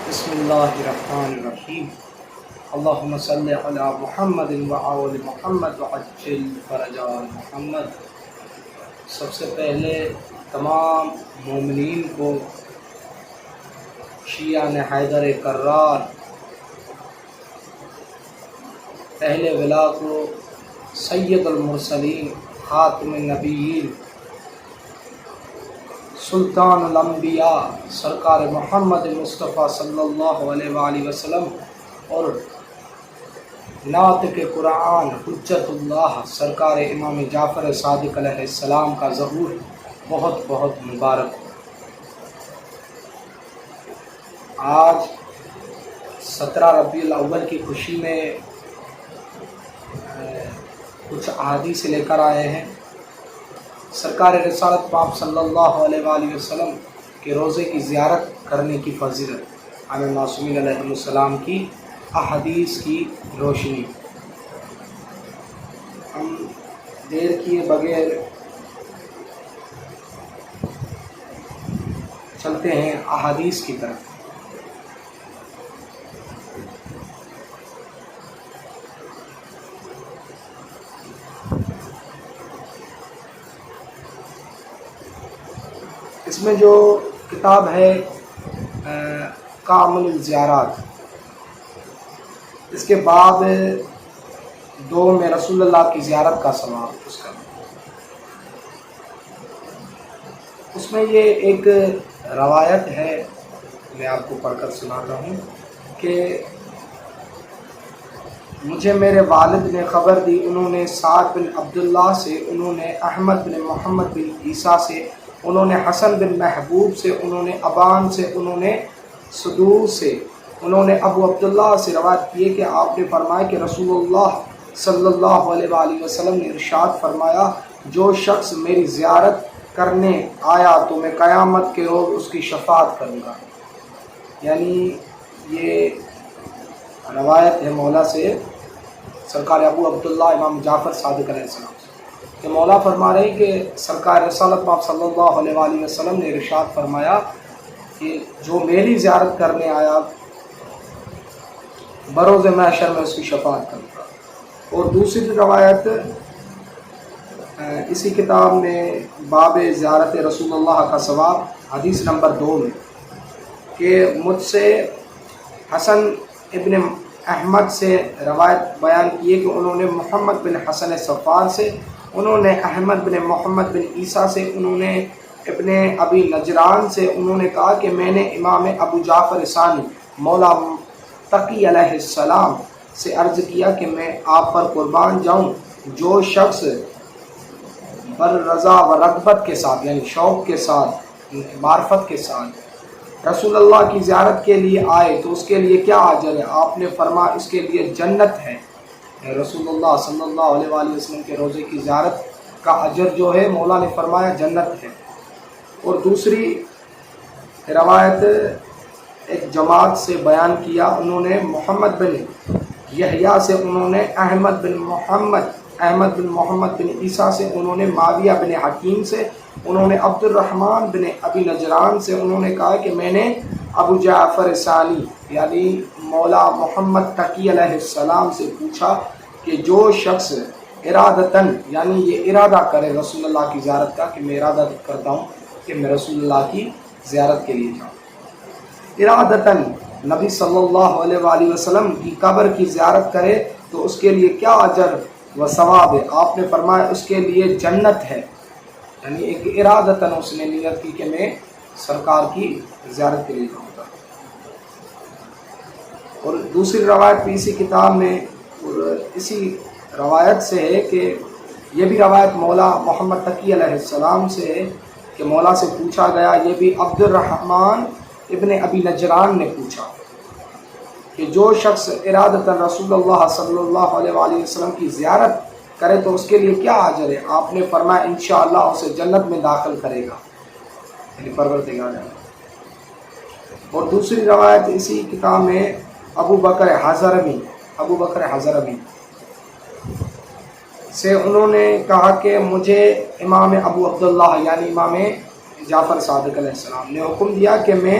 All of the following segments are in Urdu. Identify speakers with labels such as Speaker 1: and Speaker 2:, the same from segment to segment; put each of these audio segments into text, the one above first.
Speaker 1: بسم اللہ الرحمن الرحیم اللہم صلی علی محمد وآل محمد وعجل فرج آل محمد۔ سب سے پہلے تمام مومنین کو، شیعہ حیدر کرار، اہل ولا کو، سید المرسلین، خاتم النبیین، سلطان الانبیاء سرکار محمد مصطفیٰ صلی اللہ علیہ وآلہ وسلم اور ناطق قرآن حجت اللہ سرکار امام جعفر صادق علیہ السلام کا ظہور بہت بہت مبارک ہو۔ آج 17 ربیع الاول کی خوشی میں کچھ احادیث لے کر آئے ہیں۔ سرکار رسالت پاک صلی اللہ علیہ وآلہ وسلم کے روضے کی زیارت کرنے کی فضیلت، امام معصومین علیہ السلام کی احادیث کی روشنی۔ ہم دیر کیے بغیر چلتے ہیں احادیث کی طرف۔ اس میں جو کتاب ہے کامل الزیارات، اس کے بعد 2 میں رسول اللہ کی زیارت کا ثواب اس میں یہ ایک روایت ہے، میں آپ کو پڑھ کر سناتا ہوں کہ مجھے میرے والد نے خبر دی، انہوں نے سعد بن عبداللہ سے، انہوں نے احمد بن محمد بن عیسیٰ سے، انہوں نے حسن بن محبوب سے، انہوں نے ابان سے، انہوں نے صدور سے، انہوں نے ابو عبداللہ سے روایت کی کہ آپ نے فرمایا کہ رسول اللہ صلی اللہ علیہ وآلہ وسلم نے ارشاد فرمایا، جو شخص میری زیارت کرنے آیا تو میں قیامت کے روز اس کی شفاعت کروں گا۔ یعنی یہ روایت ہے مولا سے، سرکار ابو عبداللہ امام جعفر صادق علیہ السلام سے، کہ مولا فرما رہے کہ سرکار رسالت پاک صلی اللہ علیہ وآلہ وسلم نے ارشاد فرمایا کہ جو میری زیارت کرنے آیا بروز محشر میں اس کی شفاعت کروں گا۔ اور دوسری روایت اسی کتاب میں باب زیارت رسول اللہ کا ثواب حدیث نمبر 2 میں، کہ مجھ سے حسن ابن احمد سے روایت بیان کیے کہ انہوں نے محمد بن حسن صفار سے، انہوں نے احمد بن محمد بن عیسیٰ سے، انہوں نے ابن ابی نجران سے، انہوں نے کہا کہ میں نے امام ابو جعفر ثانی مولا تقی علیہ السلام سے عرض کیا کہ میں آپ پر قربان جاؤں، جو شخص بر رضا و رغبت کے ساتھ، یعنی شوق کے ساتھ، معرفت کے ساتھ رسول اللہ کی زیارت کے لیے آئے تو اس کے لیے کیا اجر ہے؟ آپ نے فرمایا اس کے لیے جنت ہے۔ رسول اللہ صلی اللہ علیہ وآلہ وسلم کے روزے کی زیارت کا اجر جو ہے مولا نے فرمایا جنت ہے۔ اور دوسری روایت ایک جماعت سے بیان کیا، انہوں نے محمد بن یحییٰ سے، انہوں نے احمد بن محمد بن عیسیٰ سے، انہوں نے معاویہ بن حکیم سے، انہوں نے عبد الرحمن بن ابی نجران سے، انہوں نے کہا کہ میں نے ابو جعفر ثانی یعنی مولا محمد تقی علیہ السلام سے پوچھا کہ جو شخص ارادتاً، یعنی یہ ارادہ کرے رسول اللہ کی زیارت کا، کہ میں ارادہ کرتا ہوں کہ میں رسول اللہ کی زیارت کے لیے جاؤں، ارادتاً نبی صلی اللہ علیہ وآلہ وسلم کی قبر کی زیارت کرے تو اس کے لیے کیا اجر و ثواب ہے؟ آپ نے فرمایا اس کے لیے جنت ہے۔ یعنی ایک ارادتاً اس نے نیت کی کہ میں سرکار کی زیارت کے لیے جاؤں گا۔ اور دوسری روایت بھی اسی کتاب میں اور اسی روایت سے ہے کہ یہ بھی روایت مولا محمد تقی علیہ السلام سے ہے کہ مولا سے پوچھا گیا، یہ بھی عبد الرحمن ابن ابی نجران نے پوچھا کہ جو شخص ارادتاً رسول اللہ صلی اللہ علیہ وآلہ وسلم کی زیارت کرے تو اس کے لیے کیا اجر ہے؟ آپ نے فرمایا انشاءاللہ اسے جنت میں داخل کرے گا، یعنی پروردگار ہے۔ اور دوسری روایت اسی کتاب میں ابو بکر حضرمی سے، انہوں نے کہا کہ مجھے امام ابو عبداللہ یعنی امام جعفر صادق علیہ السلام نے حکم دیا کہ میں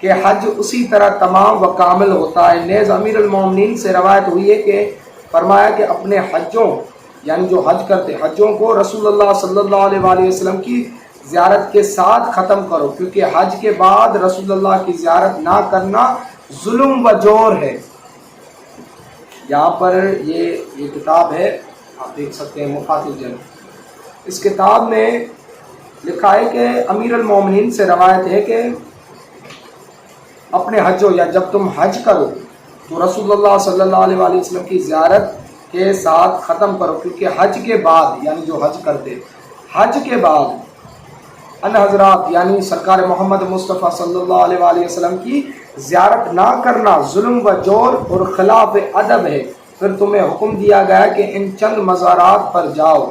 Speaker 1: کہ حج اسی طرح تمام و کامل ہوتا ہے۔ نیز امیر المومنین سے روایت ہوئی ہے کہ فرمایا کہ اپنے حجوں یعنی جو حج کرتے حجوں کو رسول اللہ صلی اللہ علیہ وآلہ وسلم کی زیارت کے ساتھ ختم کرو، کیونکہ حج کے بعد رسول اللہ کی زیارت نہ کرنا ظلم و جور ہے۔ یہاں پر یہ کتاب ہے، آپ دیکھ سکتے ہیں مفات الجنہ۔ اس کتاب میں لکھا ہے کہ امیر المومنین سے روایت ہے کہ اپنے حجوں یا جب تم حج کرو تو رسول اللہ صلی اللہ علیہ وآلہ وسلم کی زیارت کے ساتھ ختم کرو، کیونکہ حج کے بعد یعنی جو حج کرتے حج کے بعد ان حضرات یعنی سرکار محمد مصطفیٰ صلی اللہ علیہ وآلہ وسلم کی زیارت نہ کرنا ظلم و جور اور خلاف ادب ہے۔ پھر تمہیں حکم دیا گیا کہ ان چند مزارات پر جاؤ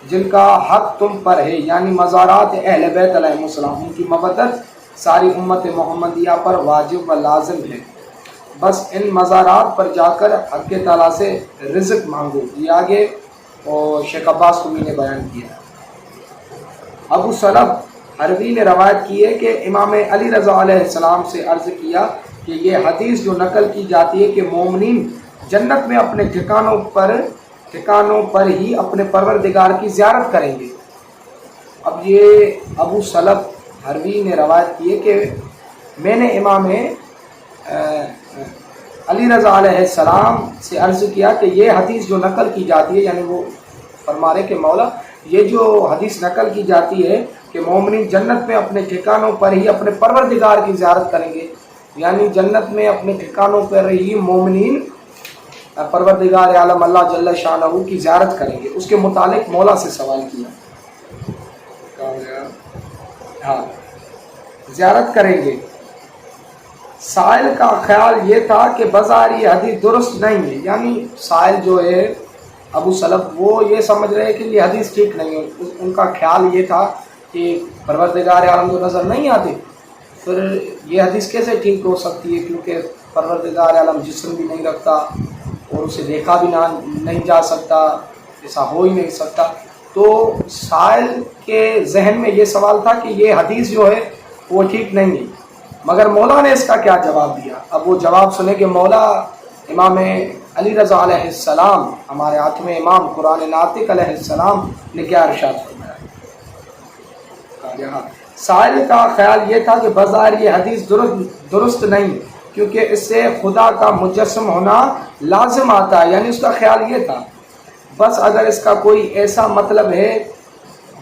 Speaker 1: جن کا حق تم پر ہے، یعنی مزارات اہل بیت علیہ السلام، ان کی مودت ساری امت محمدیہ پر واجب و لازم ہے۔ بس ان مزارات پر جا کر حق تعالیٰ سے رزق مانگو۔ یہ آگے اور شیخ عباس قمی نے بیان کیا۔ ابو سلب حربی نے روایت کی ہے کہ امام علی رضا علیہ السلام سے عرض کیا کہ یہ حدیث جو نقل کی جاتی ہے کہ مومنین جنت میں اپنے ٹھکانوں پر ہی اپنے پروردگار کی زیارت کریں گے۔ اب یہ ابو سلب حربی نے روایت کی ہے کہ میں نے امام علی رضا علیہ السلام سے عرض کیا کہ یہ حدیث جو نقل کی جاتی ہے، یعنی وہ فرما رہے کہ مولا یہ جو حدیث نقل کی جاتی ہے کہ مومنین جنت میں اپنے ٹھکانوں پر ہی اپنے پروردگار کی زیارت کریں گے، یعنی جنت میں اپنے ٹھکانوں پر ہی مومنین پروردگار عالم اللہ جل شانہ کی زیارت کریں گے۔ اس کے متعلق مولا سے سوال کیا، ہاں زیارت کریں گے۔ سائل کا خیال یہ تھا کہ بظاہر یہ حدیث درست نہیں ہے، یعنی سائل جو ہے ابو سلب وہ یہ سمجھ رہے کہ یہ حدیث ٹھیک نہیں ہے۔ ان کا خیال یہ تھا کہ پروردگار عالم کو نظر نہیں آتے، پھر یہ حدیث کیسے ٹھیک ہو سکتی ہے، کیونکہ پروردگار عالم جسم بھی نہیں رکھتا اور اسے دیکھا بھی نہیں جا سکتا، ایسا ہو ہی نہیں سکتا۔ تو سائل کے ذہن میں یہ سوال تھا کہ یہ حدیث جو ہے وہ ٹھیک نہیں ہے، مگر مولا نے اس کا کیا جواب دیا۔ اب وہ جواب سنیں کہ مولا امام علی رضا علیہ السلام ہمارے ہاتھ میں امام قرآن ناطق علیہ السلام نے کیا ارشاد فرمایا۔ سائل کا خیال یہ تھا کہ بظاہر یہ حدیث درست نہیں، کیونکہ اس سے خدا کا مجسم ہونا لازم آتا ہے، یعنی اس کا خیال یہ تھا بس اگر اس کا کوئی ایسا مطلب ہے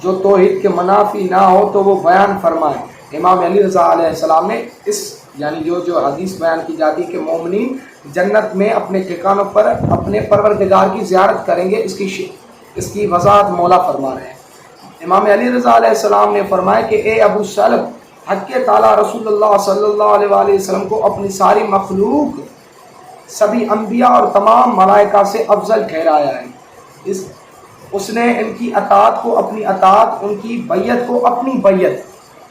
Speaker 1: جو توحید کے منافی نہ ہو تو وہ بیان فرمائے۔ امام علی رضا علیہ السلام نے اس یعنی جو حدیث بیان کی جاتی ہے کہ مومنین جنت میں اپنے ٹھکانوں پر اپنے پروردگار کی زیارت کریں گے، اس کی وضاحت مولا فرما رہے ہیں۔ امام علی رضا علیہ السلام نے فرمایا کہ اے ابو سلب، حق تعالیٰ رسول اللہ صلی اللہ علیہ وآلہ وسلم کو اپنی ساری مخلوق، سبھی انبیاء اور تمام ملائکہ سے افضل ٹھہرایا ہے۔ اس نے ان کی اطاعت کو اپنی اطاعت، ان کی بیعت کو اپنی بیعت،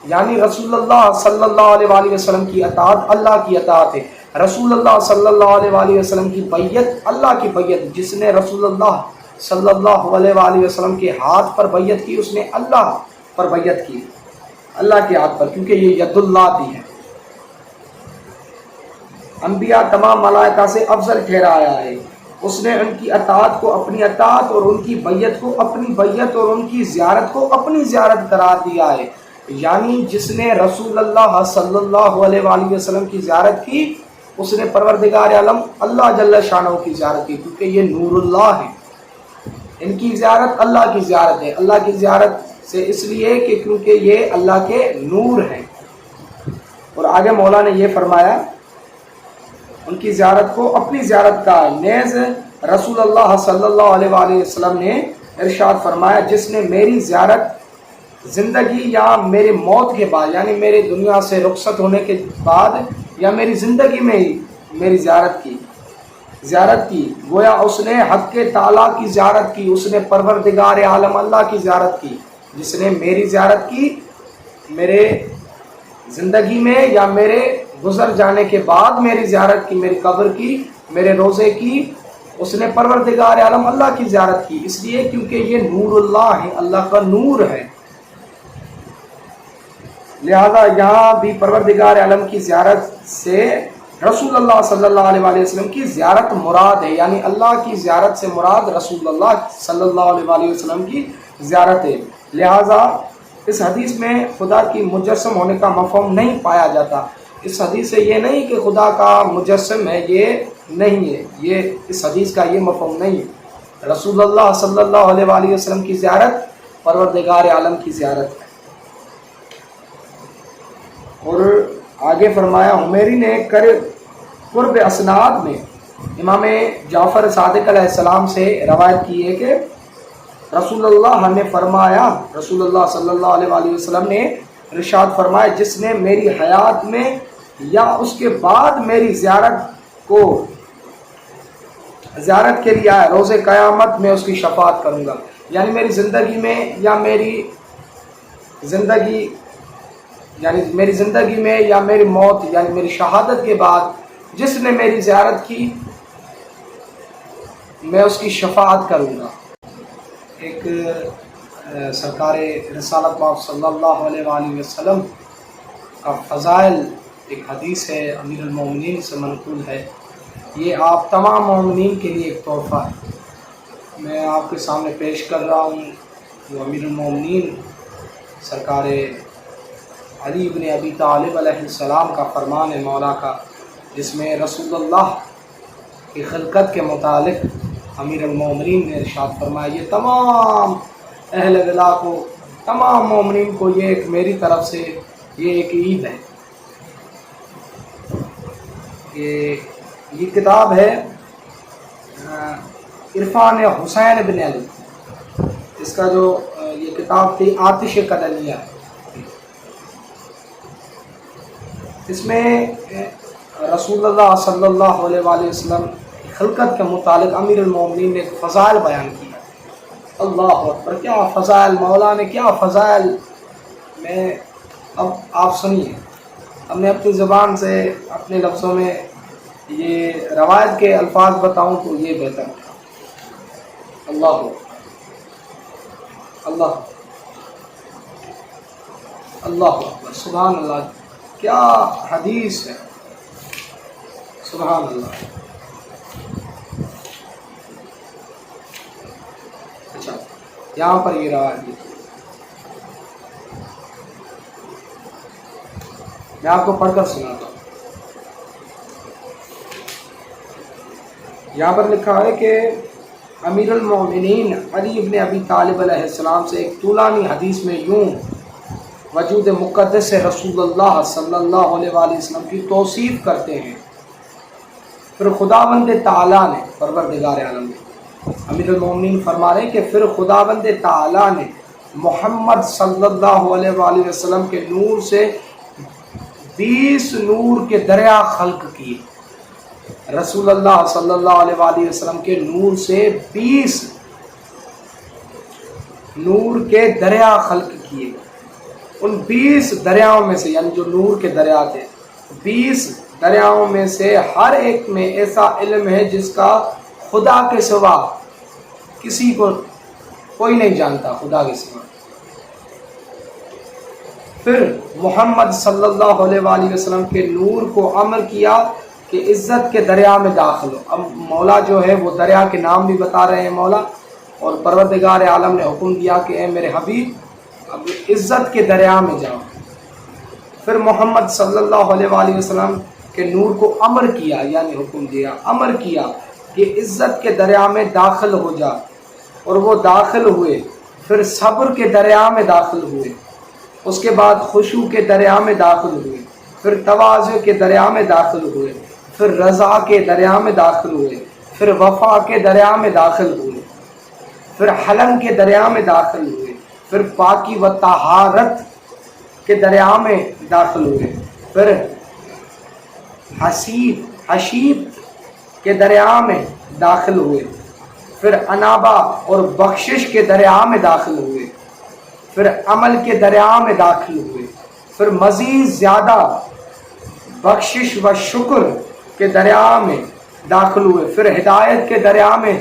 Speaker 1: یعنی رسول اللہ صلی اللہ علیہ وآلہ وسلم کی اطاعت اللہ کی اطاعت ہے، رسول اللہ صلی اللہ علیہ وآلہ وسلم کی بیعت اللہ کی بیعت۔ جس نے رسول اللہ صلی اللہ علیہ وآلہ وسلم کے ہاتھ پر بیعت کی اس نے اللہ پر بیعت کی، اللہ کے ہاتھ پر، کیونکہ یہ ید اللہ بھی ہے۔ انبیاء تمام ملائکہ سے افضل ٹھہرایا ہے۔ اس نے ان کی اطاعت کو اپنی اطاعت اور ان کی بیعت کو اپنی بیعت اور ان کی زیارت کو اپنی زیارت قرار دیا ہے، یعنی جس نے رسول اللہ صلی اللہ علیہ وآلہ وسلم کی زیارت کی اس نے پروردگار عالم اللہ جل شانہ کی زیارت کی، کیونکہ یہ نور اللہ ہے۔ ان کی زیارت اللہ کی زیارت ہے، اللہ کی زیارت سے اس لیے کہ کیونکہ یہ اللہ کے نور ہیں۔ اور آگے مولا نے یہ فرمایا ان کی زیارت کو اپنی زیارت کا نیز رسول اللہ صلی اللہ علیہ وآلہ وسلم نے ارشاد فرمایا جس نے میری زیارت زندگی یا میری موت کے بعد، یعنی میری دنیا سے رخصت ہونے کے بعد یا میری زندگی میں ہی میری زیارت کی گویا اس نے حق تعالیٰ کی زیارت کی، اس نے پروردگار عالم اللہ کی زیارت کی۔ جس نے میری زیارت کی میرے زندگی میں یا میرے گزر جانے کے بعد میری زیارت کی، میری قبر کی، میرے روزے کی، اس نے پروردگار عالم اللہ کی زیارت کی، اس لیے کیونکہ یہ نور اللہ ہے، اللہ کا نور ہے۔ لہذا یہاں بھی پروردگار عالم کی زیارت سے رسول اللہ صلی اللہ علیہ وآلہ وسلم کی زیارت مراد ہے، یعنی اللہ کی زیارت سے مراد رسول اللہ صلی اللہ علیہ وآلہ وسلم کی زیارت ہے۔ لہذا اس حدیث میں خدا کی مجسم ہونے کا مفہوم نہیں پایا جاتا۔ اس حدیث سے یہ نہیں کہ خدا کا مجسم ہے، یہ نہیں ہے، یہ اس حدیث کا یہ مفہوم نہیں ہے۔ رسول اللہ صلی اللہ علیہ وآلہ وسلم کی زیارت پروردگار عالم کی زیارت ہے۔ اور آگے فرمایا حمیری نے قرب اسناد میں امام جعفر صادق علیہ السلام سے روایت کی ہے کہ رسول اللہ نے فرمایا، رسول اللہ صلی اللہ علیہ وآلہ وسلم نے ارشاد فرمایا، جس نے میری حیات میں یا اس کے بعد میری زیارت کے لیے آیا، روز قیامت میں اس کی شفاعت کروں گا۔ یعنی میری زندگی میں یا میری زندگی میں یا میری موت یعنی میری شہادت کے بعد جس نے میری زیارت کی میں اس کی شفاعت کروں گا۔ ایک سرکار رسالت پاک صلی اللہ علیہ وآلہ وسلم کا فضائل ایک حدیث ہے، امیر المومنین سے منقول ہے، یہ آپ تمام مومنین کے لیے ایک تحفہ ہے۔ میں آپ کے سامنے پیش کر رہا ہوں وہ امیر المومنین سرکار علی بن ابی طالب علیہ السلام کا فرمان ہے مولا کا، جس میں رسول اللہ کی خلقت کے متعلق امیر المومنین نے ارشاد فرمایا، یہ تمام اہل ولا کو، تمام مومنین کو یہ ایک میری طرف سے یہ ایک عید ہے۔ یہ کتاب ہے عرفان حسین بن علی، اس کا جو یہ کتاب تھی آتش قدنیہ، اس میں رسول اللہ صلی اللہ علیہ وآلہ وسلم کی خلقت کے متعلق امیر المومنین نے ایک فضائل بیان کیا۔ اللہ اکبر، کیا فضائل، مولا نے کیا فضائل! میں اب آپ سنیے، اب میں اپنی زبان سے اپنے لفظوں میں یہ روایت کے الفاظ بتاؤں تو یہ بہتر ہے۔ اللہ اللہ اللہ اکبر، سبحان اللہ، کیا حدیث ہے، سبحان اللہ۔ اچھا، یہاں پر یہ روایت لکھی، میں آپ کو پڑھ کر سناتا ہوں۔ یہاں پر لکھا ہے کہ امیر المومنین علی بن ابی طالب علیہ السلام سے ایک طولانی حدیث میں یوں وجود مقدس رسول اللہ صلی اللہ علیہ وآلہ وسلم کی توصیف کرتے ہیں۔ پھر خداوند تعالیٰ نے، پروردگار عالم نے، امیر المومنین فرما رہے ہیں کہ پھر خداوند تعالیٰ نے محمد صلی اللہ علیہ وآلہ وسلم کے نور سے 20 نور کے دریا خلق کیے۔ رسول اللہ صلی اللہ علیہ وآلہ وسلم کے نور سے 20 نور کے دریا خلق کیے۔ ان 20 دریاؤں میں سے، یعنی جو نور کے دریا تھے، 20 دریاؤں میں سے ہر ایک میں ایسا علم ہے جس کا خدا کے سوا کسی کو کوئی نہیں جانتا، خدا کے سوا۔ پھر محمد صلی اللہ علیہ وآلہ وسلم کے نور کو امر کیا کہ عزت کے دریا میں داخل ہو۔ اب مولا جو ہے وہ دریا کے نام بھی بتا رہے ہیں مولا، اور پروردگار عالم نے حکم دیا کہ اے میرے حبیب اب عزت کے دریا میں جاؤ۔ پھر محمد صلی اللہ علیہ وآلہ وسلم کے نور کو امر کیا، یعنی حکم دیا، امر کیا کہ عزت کے دریا میں داخل ہو جا، اور وہ داخل ہوئے۔ پھر صبر کے دریا میں داخل ہوئے، اس کے بعد خشوع کے دریا میں داخل ہوئے، پھر تواضع کے دریا میں داخل ہوئے، پھر رضا کے دریا میں داخل ہوئے، پھر وفا کے دریا میں داخل ہوئے، پھر حلم کے دریا میں داخل ہوئے، پھر پاکی و طہارت کے دریا میں داخل ہوئے، پھر حشیب کے دریا میں داخل ہوئے، پھر انابہ اور بخشش کے دریا میں داخل ہوئے، پھر عمل کے دریا میں داخل ہوئے، پھر مزید زیادہ بخشش و شکر کے دریا میں داخل ہوئے، پھر ہدایت کے دریا میں،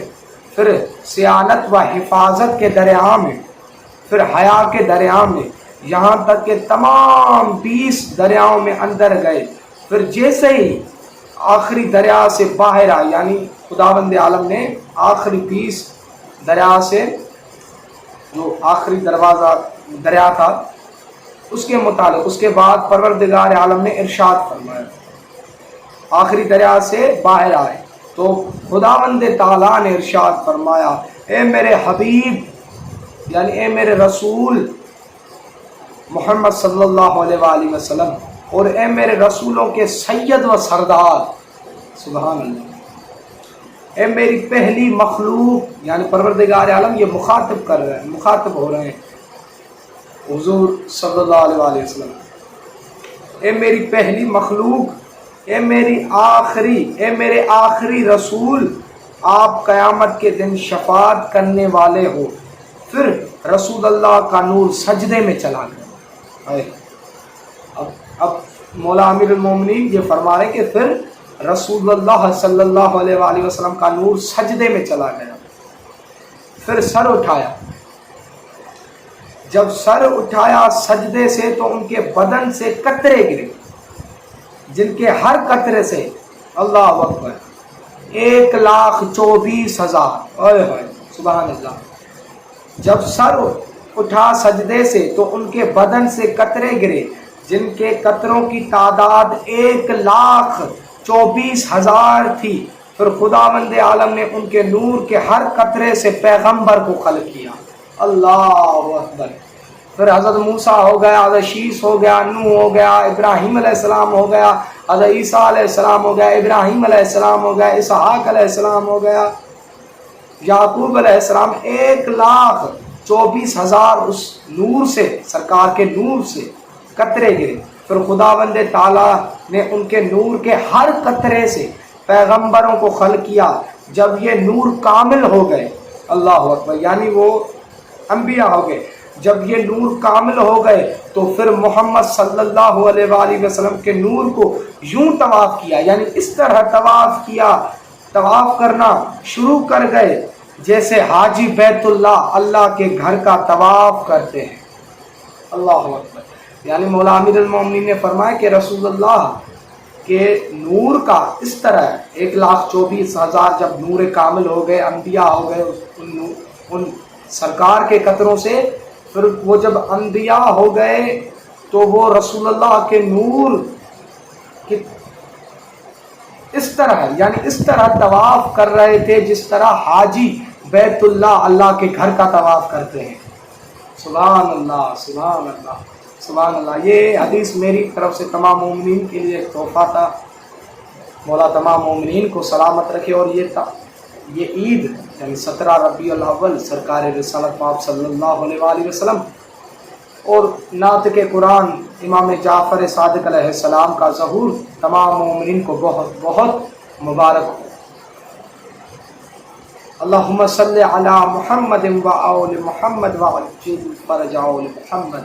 Speaker 1: پھر سیانت و حفاظت کے دریا میں، پھر حیا کے دریا میں، یہاں تک کہ تمام 20 دریاؤں میں اندر گئے. پھر جیسے ہی آخری دریا سے باہر آئے، یعنی خداوند عالم نے آخری 20 دریا سے جو آخری دروازہ دریا تھا اس کے متعلق، اس کے بعد پروردگار عالم نے ارشاد فرمایا آخری دریا سے باہر آئے تو خداوند تعالیٰ نے ارشاد فرمایا اے میرے حبیب، یعنی اے میرے رسول محمد صلی اللہ علیہ وآلہ وسلم، اور اے میرے رسولوں کے سید و سردار، سبحان اللہ، اے میری پہلی مخلوق، یعنی پروردگار عالم یہ مخاطب کر رہے ہیں، مخاطب ہو رہے ہیں حضور صلی اللہ علیہ وآلہ وسلم. اے میری پہلی مخلوق، اے میرے آخری رسول، آپ قیامت کے دن شفاعت کرنے والے ہو. پھر رسول اللہ کا نور سجدے میں چلا گیا. اب مولا امیر المومنین یہ فرما رہے کہ پھر رسول اللہ صلی اللہ علیہ وآلہ وسلم کا نور سجدے میں چلا گیا. پھر سر اٹھایا، جب سر اٹھایا سجدے سے تو ان کے بدن سے قطرے گرے، جن کے ہر قطرے سے اللہ اکبر 1,24,000 سبحان اللہ. جب سر اٹھا سجدے سے تو ان کے بدن سے قطرے گرے جن کے قطروں کی تعداد 1,24,000 تھی. پھر خداوند عالم نے ان کے نور کے ہر قطرے سے پیغمبر کو خلق کیا. اللہ اکبر. پھر حضرت موسیٰ ہو گیا، حضرت شیس ہو گیا، نوح ہو گیا، ابراہیم علیہ السلام ہو گیا، حضرت عیسیٰ علیہ السلام ہو گیا، ابراہیم علیہ السلام ہو گیا، اسحاق علیہ السلام ہو گیا، یعقوب علیہ السلام. 1,24,000 اس نور سے، سرکار کے نور سے قطرے گرے. پھر خداوند تعالیٰ نے ان کے نور کے ہر قطرے سے پیغمبروں کو خلق کیا. جب یہ نور کامل ہو گئے، اللہ اکبر، یعنی وہ انبیاء ہو گئے، جب یہ نور کامل ہو گئے تو پھر محمد صلی اللہ علیہ وآلہ وسلم کے نور کو یوں طواف کیا، یعنی اس طرح طواف کیا، طواف کرنا شروع کر گئے جیسے حاجی بیت اللہ اللہ کے گھر کا طواف کرتے ہیں. اللہ اکبر. یعنی مولا امیر المومنین نے فرمایا کہ رسول اللہ کے نور کا اس طرح 1,24,000 جب نور کامل ہو گئے، انبیاء ہو گئے ان سرکار کے قطروں سے، پھر وہ جب انبیاء ہو گئے تو وہ رسول اللہ کے نور کی اس طرح، یعنی اس طرح طواف کر رہے تھے جس طرح حاجی بیت اللہ اللہ کے گھر کا طواف کرتے ہیں. سبحان اللہ، سبحان اللہ، سبحان اللہ. یہ حدیث میری طرف سے تمام مومنین کے لیے ایک تحفہ تھا. مولا تمام مومنین کو سلامت رکھے. اور یہ عید یعنی 17 ربیع الاول سرکار رسالت پاک صلی اللہ علیہ وآلہ وسلم اور نعت کے قرآن امام جعفر صادق علیہ السلام کا ظہور تمام مومنین کو بہت بہت مبارک ہو. اللہم صلی علی محمد و آل محمد وعجل فرج آل محمد.